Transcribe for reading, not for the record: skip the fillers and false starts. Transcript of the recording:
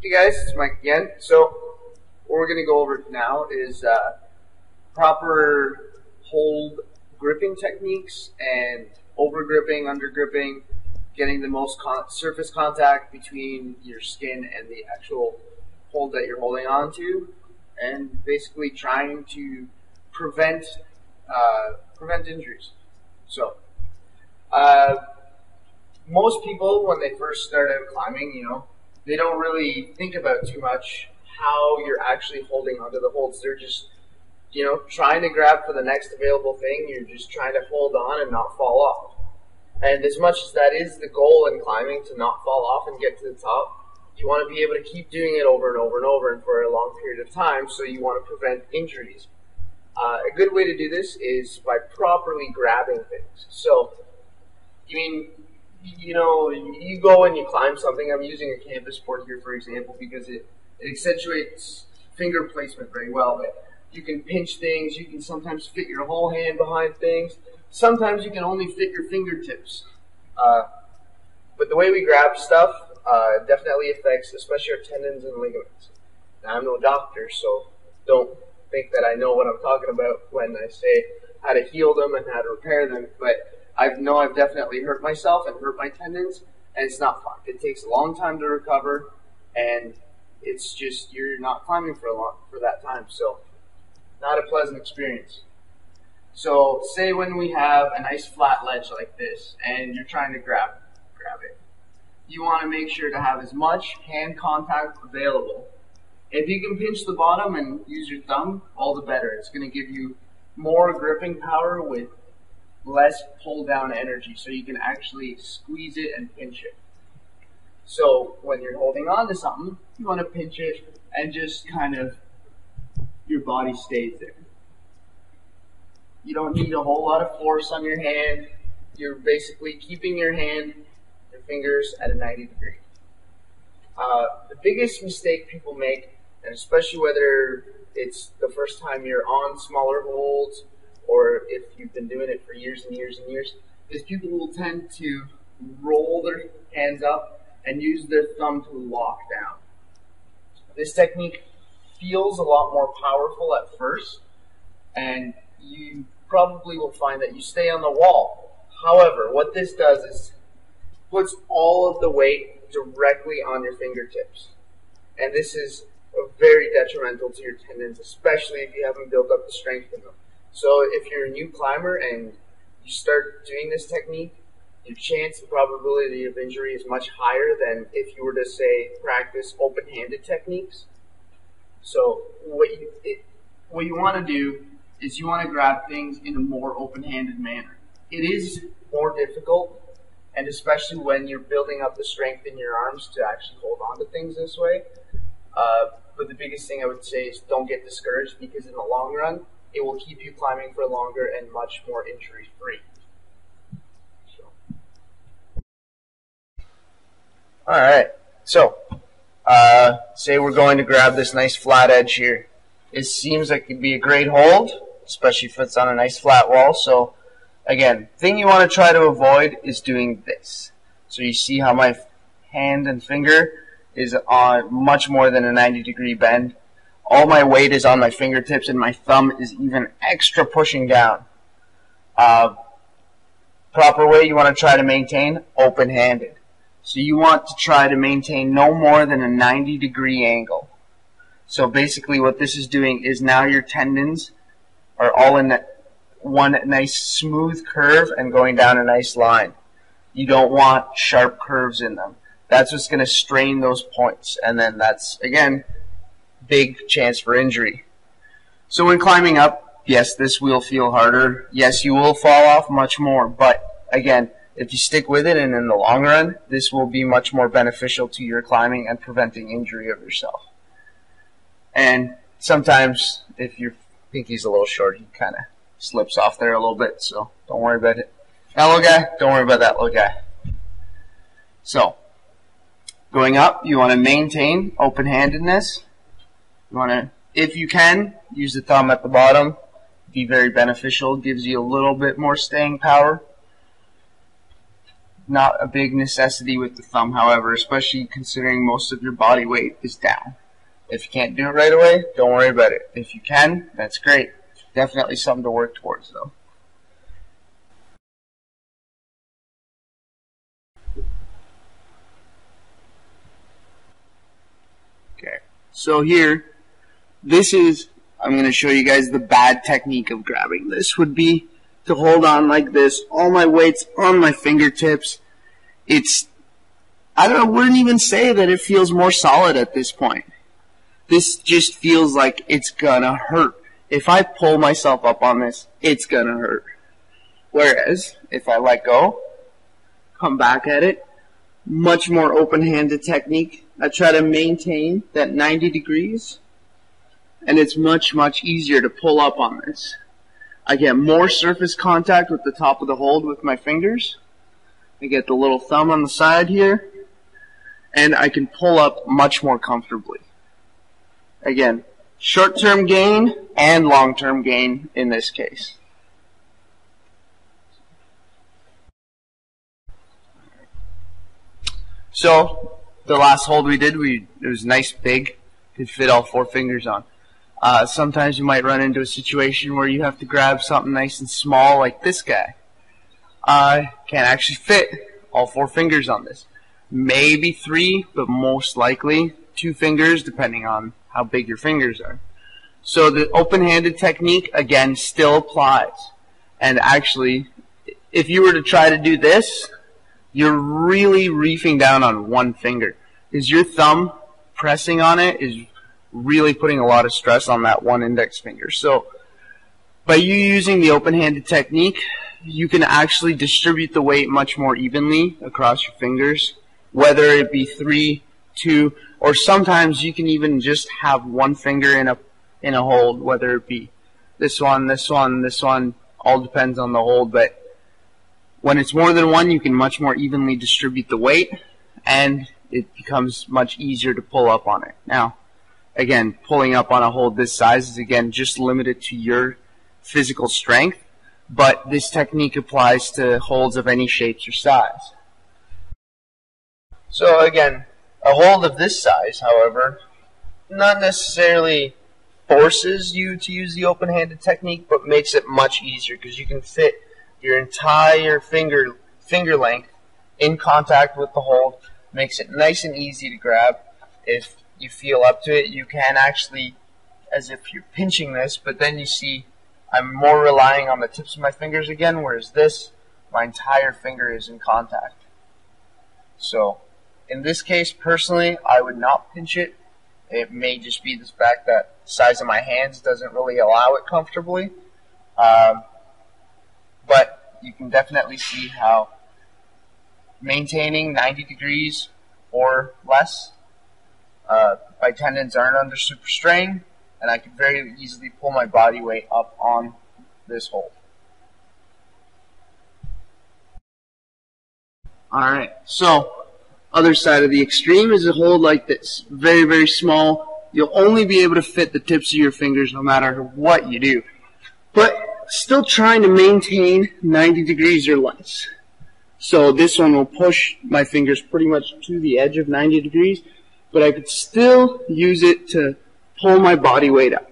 Hey guys, it's Mike again. So what we're going to go over now is proper hold gripping techniques and over gripping, under gripping, getting the most surface contact between your skin and the actual hold that you're holding on to, and basically trying to prevent injuries. So most people, when they first start out climbing, they don't really think about too much how you're actually holding onto the holds. They're just, trying to grab for the next available thing. You're just trying to hold on and not fall off. And as much as that is the goal in climbing, to not fall off and get to the top, you want to be able to keep doing it over and over and over and for a long period of time, so you want to prevent injuries. A good way to do this is by properly grabbing things. So, you go and you climb something. I'm using a campus board here, for example, because it accentuates finger placement very well. But you can pinch things. You can sometimes fit your whole hand behind things. Sometimes you can only fit your fingertips. But the way we grab stuff definitely affects, especially our tendons and ligaments. Now, I'm no doctor, so don't think that I know what I'm talking about when I say how to heal them and how to repair them. But I've definitely hurt myself and hurt my tendons, and it's not fun. It takes a long time to recover, and it's just, you're not climbing for that time, so not a pleasant experience. So say when we have a nice flat ledge like this, and you're trying to grab it, you want to make sure to have as much hand contact available. If you can pinch the bottom and use your thumb, all the better. It's going to give you more gripping power with less pull down energy, so you can actually squeeze it and pinch it. So when you're holding on to something, you want to pinch it and just kind of, your body stays there. You don't need a whole lot of force on your hand. You're basically keeping your fingers at a 90 degree. The biggest mistake people make, and especially whether it's the first time you're on smaller holds, or if you've been doing it for years and years and years, is people will tend to roll their hands up and use their thumb to lock down. This technique feels a lot more powerful at first, and you probably will find that you stay on the wall. However, what this does is puts all of the weight directly on your fingertips. And this is very detrimental to your tendons, especially if you haven't built up the strength in them. So if you're a new climber and you start doing this technique, your chance and probability of injury is much higher than if you were to, say, practice open-handed techniques. So what you want to do is you want to grab things in a more open-handed manner. It is more difficult, and especially when you're building up the strength in your arms to actually hold on to things this way. But the biggest thing I would say is don't get discouraged, because in the long run, it will keep you climbing for longer and much more injury-free. Alright, so say we're going to grab this nice flat edge here. It seems like it could be a great hold, especially if it's on a nice flat wall. So again, thing you want to try to avoid is doing this. So you see how my hand and finger is on much more than a 90 degree bend. All my weight is on my fingertips, and my thumb is even extra pushing down. Proper way you want to try to maintain, open-handed. So you want to try to maintain no more than a 90 degree angle. So basically what this is doing is now your tendons are all in one nice smooth curve and going down a nice line. You don't want sharp curves in them. That's what's going to strain those points, and then that's, again, big chance for injury. So when climbing up, yes, this will feel harder. Yes, you will fall off much more, but again, if you stick with it, and in the long run, this will be much more beneficial to your climbing and preventing injury of yourself. And sometimes, if your pinky's a little short, he kind of slips off there a little bit, so don't worry about it. That little guy, don't worry about that little guy. So, going up, you want to maintain open-handedness. You want to, if you can, use the thumb at the bottom. Be very beneficial. Gives you a little bit more staying power. not a big necessity with the thumb, however, especially considering most of your body weight is down. If you can't do it right away, don't worry about it. If you can, that's great. Definitely something to work towards, though. Okay, so here, I'm going to show you guys the bad technique of grabbing. This would be to hold on like this, all my weight's on my fingertips. I wouldn't even say that it feels more solid at this point. This just feels like it's gonna hurt. If I pull myself up on this, it's gonna hurt. Whereas, if I let go, come back at it, much more open-handed technique. I try to maintain that 90 degrees, and it's much, much easier to pull up on this. I get more surface contact with the top of the hold with my fingers. I get the little thumb on the side here, and I can pull up much more comfortably. Again, short-term gain and long-term gain in this case. So, the last hold we did, it was nice big, could fit all 4 fingers on. Sometimes you might run into a situation where you have to grab something nice and small like this guy. Can't actually fit all 4 fingers on this. Maybe 3, but most likely 2 fingers, depending on how big your fingers are. So the open-handed technique, again, still applies. And actually, if you were to try to do this, you're really reefing down on 1 finger. Because your thumb pressing on it is really putting a lot of stress on that 1 index finger. So by you using the open-handed technique, you can actually distribute the weight much more evenly across your fingers, whether it be 3, 2, or sometimes you can even just have 1 finger in a hold, whether it be this one, this one, this one, all depends on the hold. But when it's more than 1, you can much more evenly distribute the weight, and it becomes much easier to pull up on it. Now, again, pulling up on a hold this size is, again, just limited to your physical strength, but this technique applies to holds of any shapes or size. So again, a hold of this size, however, not necessarily forces you to use the open-handed technique, but makes it much easier because you can fit your entire finger length in contact with the hold. Makes it nice and easy to grab. If you feel up to it, you can actually, as if you're pinching this, but then you see I'm more relying on the tips of my fingers again, whereas this, my entire finger is in contact. So, in this case, personally, I would not pinch it. It may just be the fact that the size of my hands doesn't really allow it comfortably. But you can definitely see how maintaining 90 degrees or less, my tendons aren't under super strain, and I can very easily pull my body weight up on this hold. Alright, so other side of the extreme is a hold like this. Very, very small. You'll only be able to fit the tips of your fingers no matter what you do. But still trying to maintain 90 degrees or less. So this one will push my fingers pretty much to the edge of 90 degrees, but I could still use it to pull my body weight up.